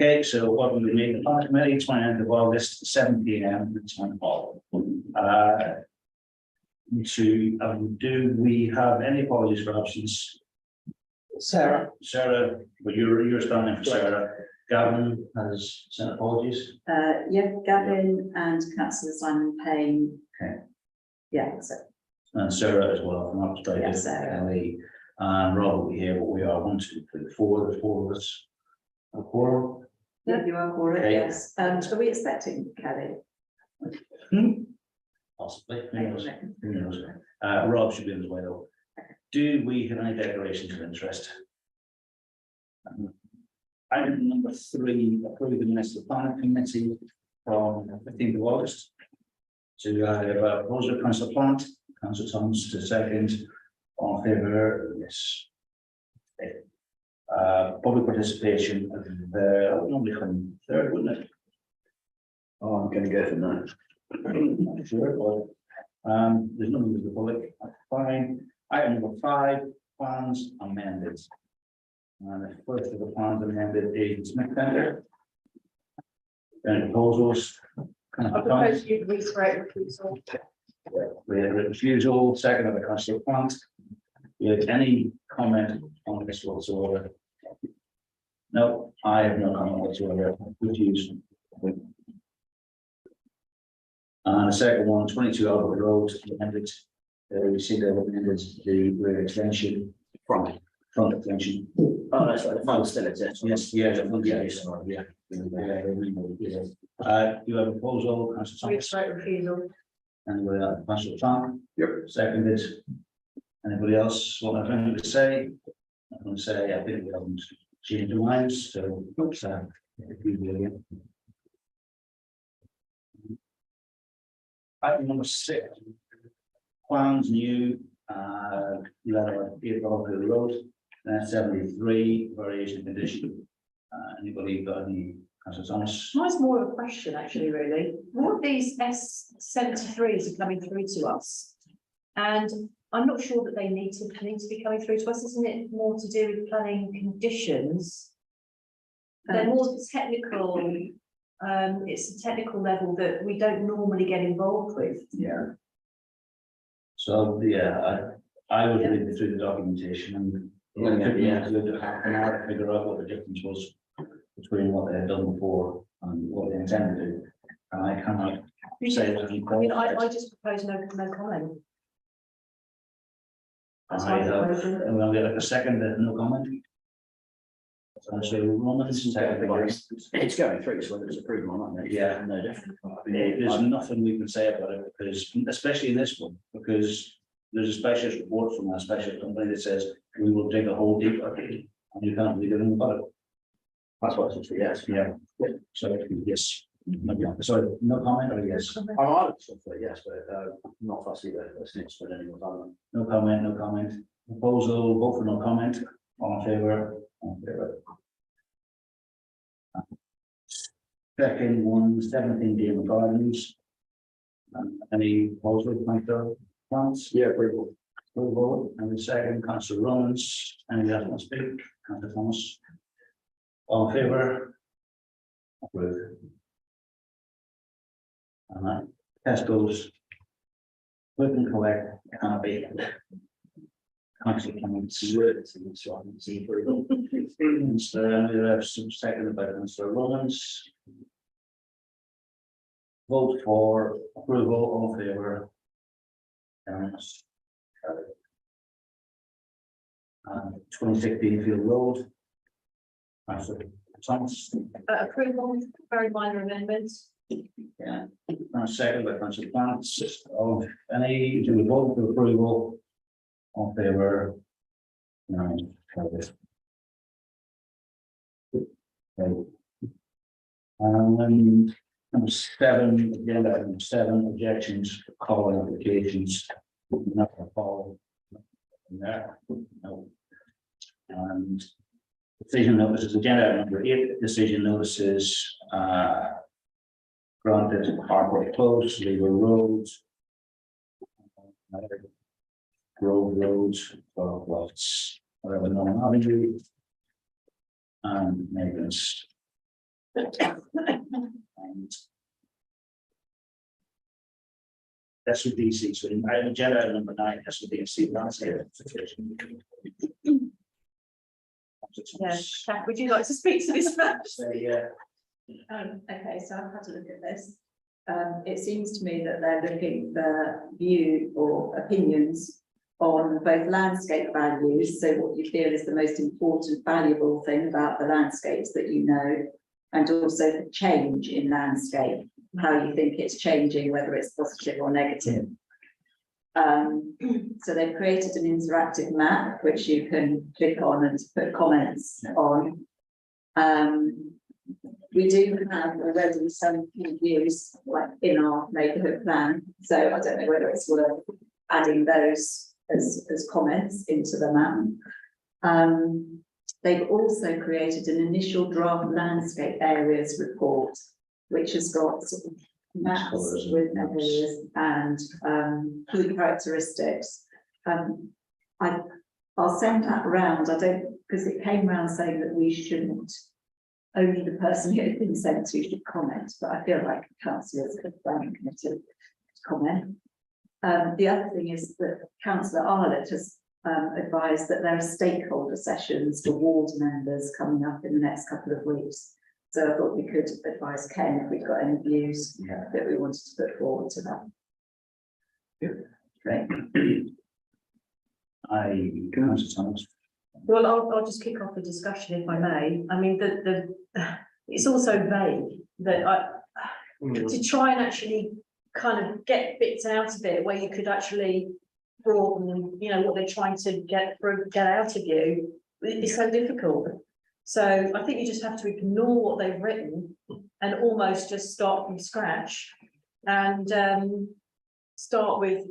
Okay, so what we made the planning committee, 29th of August, 7 p.m. in Town Hall. Do we have any apologies for absence? Sarah, but you're standing for Sarah. Gavin has sent apologies. Yeah, Gavin and Councillor Simon Payne. Okay. Yeah, so. And Sarah as well from upstairs. Yes, Sarah. Ellie and Rob will be here, but we are 1, 2, 3, 4. The 4 of us. A quorum. Yeah, you are for it, Okay. yes. Are we expecting Kelly? Possibly. Who knows? Who knows? Rob should be in as well. Do we have any declarations of interest? Item number 3, approve the minutes of the planning committee from 15th of August. To have a proposal, councillor Plant, councillor Thomas to second, on favour, yes. Public participation, normally come third, wouldn't it? Oh, I'm going to go for that. Not sure, but there's nothing with the public, that's fine. Item number 5, plans amended. And the first of the plans amended is Smith Center. And proposals. I propose you reiterate refusal. We have refusal, second of the councillor Plant. Do you have any comment on this whatsoever? No, I have no comment whatsoever. Refuse. And the second one, 22 Albert Road, amended. We see that amended the rear extension, front extension. Oh, that's right. The fund still exists. Yes, yeah, yeah. You have a proposal, councillor Thomas. Reiterate refusal. Anybody else, councillor Tom? Yep. Seconded. Anybody else want anything to say? I'm going to say, I think we haven't changed our minds, so. Item number 6. Plans new, letter of April to the road, 73, variation condition. Anybody got any, councillor Thomas? Mine's more of a question, actually, really. All of these S73s are coming through to us. And I'm not sure that they need to be coming through to us. Isn't it more to do with planning conditions? They're more technical. It's a technical level that we don't normally get involved with. Yeah. So, yeah, I was reading through the documentation and half an hour to figure out what the difference was between what they had done before and what they intended to do. And I cannot say that. I mean, I just propose no comment. That's my proposal. And we'll get like a second, no comment. So Romans, It's going through, so whether it's approved or not, makes Yeah. no difference. there's nothing we can say about it because, especially in this one, because there's a specialist report from a specialist company that says we will dig a hole deeper and you can't really do anything about it. That's what it's yes. Yeah. So yes. Sorry, no comment or yes? I'm either for yes, but not fussy with it. It's for anyone's other. No comment, no comment. Proposal, vote for no comment. All in favour? All in favour. Second one, 17 Game Gardens. Any proposal, councillor Plants? Yeah, approval. Approval. And the second, councillor Romans. Any else want to speak? Councillor Thomas? All in favour? Approved. All right, Tesco's. Click and collect, canopy. Councillor Clements. So I can see approval. We have some second by councillor Romans. Vote for approval, all in favour. Unanimous. 2016 Field Road. Councillor Thomas. Approval, very minor amendments. Yeah. Second by councillor Plants. Of any, do we vote for approval? All in favour. Unanimous. Number 7, agenda item 7, objections, calling applications. Not a call. There, no. And decision notices, agenda item number 8, decision notices, granted Harper Close, Legal Roads. Grove Roads, 12 lots, whatever, Norman Avenue. And Megan's And that's with DC, so in agenda number 9, that's with DC landscape. Yeah, Kath, would you like to speak to this first? So, yeah, Okay, so I've had a look at this. It seems to me that they're looking for view or opinions on both landscape values, so what you feel is the most important, valuable thing about the landscapes that you know, and also the change in landscape, how you think it's changing, whether it's positive or negative. So they've created an interactive map which you can click on and put comments on. We do have already some views like in our neighbourhood plan, so I don't know whether it's worth adding those as comments into the map. They've also created an initial draft landscape areas report, which has got sort of maps with areas and key characteristics. I'll send that around. I don't, because it came around saying that we shouldn't, only the person who had been sent to should comment, but I feel like councillors could planning committee to comment. The other thing is that Councillor Arlett has advised that there are stakeholder sessions for ward members coming up in the next couple of weeks. So I thought we could advise Ken if we've got any views that we wanted to put forward to that. Great. Councillor Thomas. Well, I'll just kick off the discussion if I may. I mean, it's also vague that to try and actually kind of get bits out of it where you could actually broaden, you know, what they're trying to get out of you. It's so difficult. So I think you just have to ignore what they've written and almost just start from scratch and start with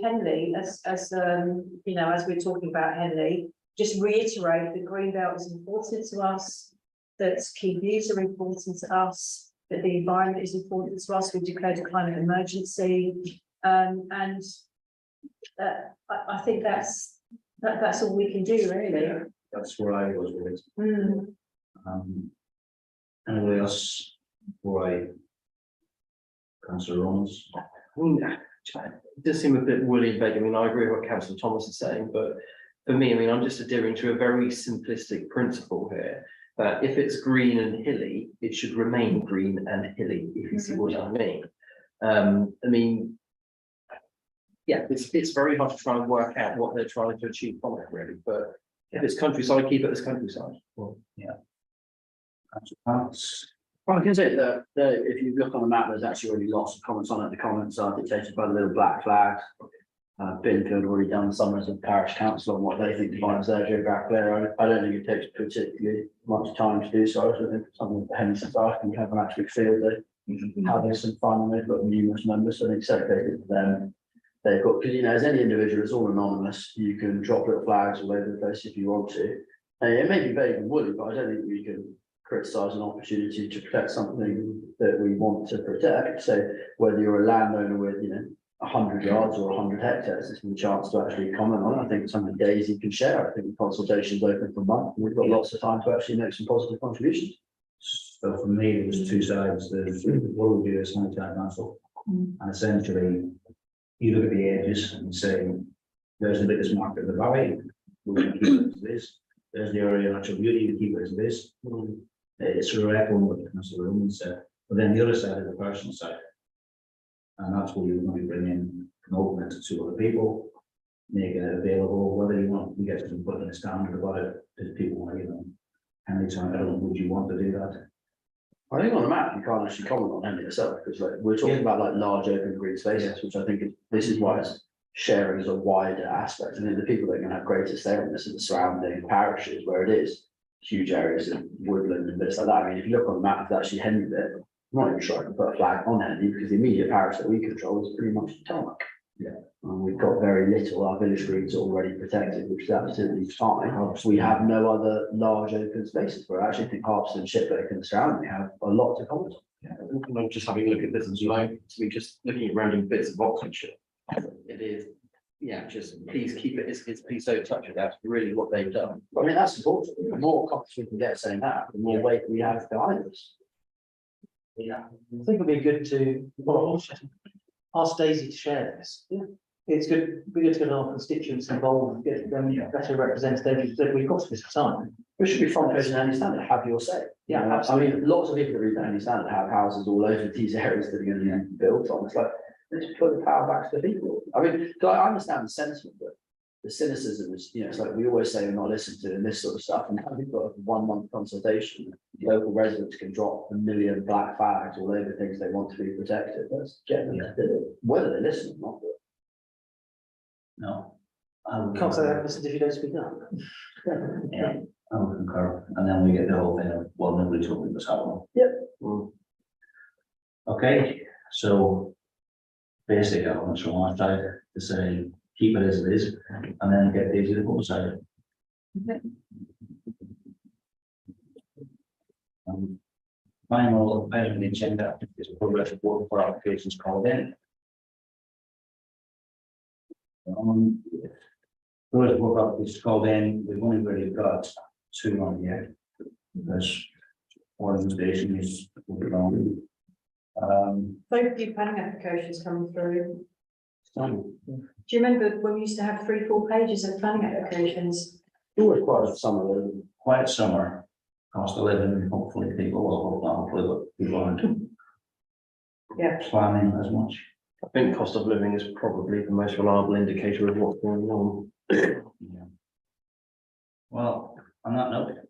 Henley as you know, as we're talking about Henley, just reiterate that Greenbelt is important to us, that key views are important to us, that the environment is important to us. We've declared a climate emergency, and I think that's all we can do, really. That's where I was with it. Anybody else before I Councillor Rowlands? I mean, it does seem a bit woolly and vague. I mean, I agree with what Councillor Thomas is saying, but for me, I mean, I'm just adhering to a very simplistic principle here, that if it's green and hilly, it should remain green and hilly, if you see what I mean. I mean, yeah, it's very hard to try and work out what they're trying to achieve from it, really, but if it's countryside, keep it as countryside. Well, yeah. Councillor Thomas. Well, I can say that if you look on the map, there's actually already lots of comments on it. The comments are dictated by the little black flags. Binfield already done some as a parish council on what they think defines their geographical area. I don't think it takes particularly much time to do so. I think something that Henry Society can have an actual field day, have this some fun, and they've got numerous members, so I think segregated to them. They've got, because you know, as any individual, it's all anonymous. You can drop little flags all over the place if you want to. And it may be vague and woolly, but I don't think we can criticise an opportunity to protect something that we want to protect. So whether you're a landowner with, you know, 100 yards or 100 hectares, it's a chance to actually comment on it. I think it's something Daisy can share. I think the consultation's open for a month. We've got lots of time to actually make some positive contributions. So for me, there's two sides. There's what we do as County Council, and essentially you look at the edges and say, there's the biggest market of the valley, we're going to keep it as this. There's the area of natural beauty, we keep it as this. It's sort of echoing what Councillor Rowlands said, but then the other side is the personal side. And that's where you're going to be bringing an open it to other people, make it available, whether you want, you get to put in a standard about it, if people want to, you know, anytime, I don't know, would you want to do that? I think on the map, you can't actually comment on any itself, because like we're talking about like large open green spaces, which I think this is why it's sharing as a wider aspect. I think the people that are going to have greatest say on this are the surrounding parishes where it is huge areas of woodland and bits like that. I mean, if you look on the map, it's actually Henry there. I'm not even sure I can put a flag on Henry because the immediate parish that we control is pretty much the tarmac. Yeah. And we've got very little, our village greens are already protected, which is absolutely fine. We have no other large open spaces where I actually think Harpston, Shiplake and the surrounding have a lot to comment on. Yeah, I'm just having a look at this as well, to be just looking at random bits of Oxfordshire. It is, yeah, just please keep it, please don't touch it. That's really what they've done. I mean, that's important. The more comments we can get saying that, the more weight we have behind us. Yeah. I think it'd be good to, well, ask Daisy to share this. Yeah. It's good, be good to get our constituents involved, get them better representatives, that we've got this time. We should be front page in Handy Standard, have your say. Yeah, You know, I absolutely. mean, lots of people that read the Handy Standard have houses all over these areas that are gonna be built on, it's like, let's put the power back to the people. I mean, 'cause I understand the sentiment, but the cynicism is, you know, it's like, we always say we're not listened to and this sort of stuff, and now we've got a 1 month consultation. Local residents can drop 1 million black flags all over things they want to be protected, let's get them to do it, whether they listen or not. No. I would Can't say they concur. haven't listened if you don't speak up. Yeah, I would concur, and then we get the whole thing of, well, nobody told me what's happening. Mm. Okay, so basic elements from our side to say, keep it as it is, and then get these to go side. Final item on the agenda is progress report for applications called in. Progress report for applications called in, we've only really got 2 on yet. Because organization is long. Very few planning applications coming through. Some Do you remember when we used to have 3-4 pages of planning applications? Always quite a summer, though. quiet summer, cost of living, hopefully people, well, not hopefully, but people aren't Yeah. planning as much. I think cost of living is probably the most reliable indicator of what's going on. Yeah. Well, on that note,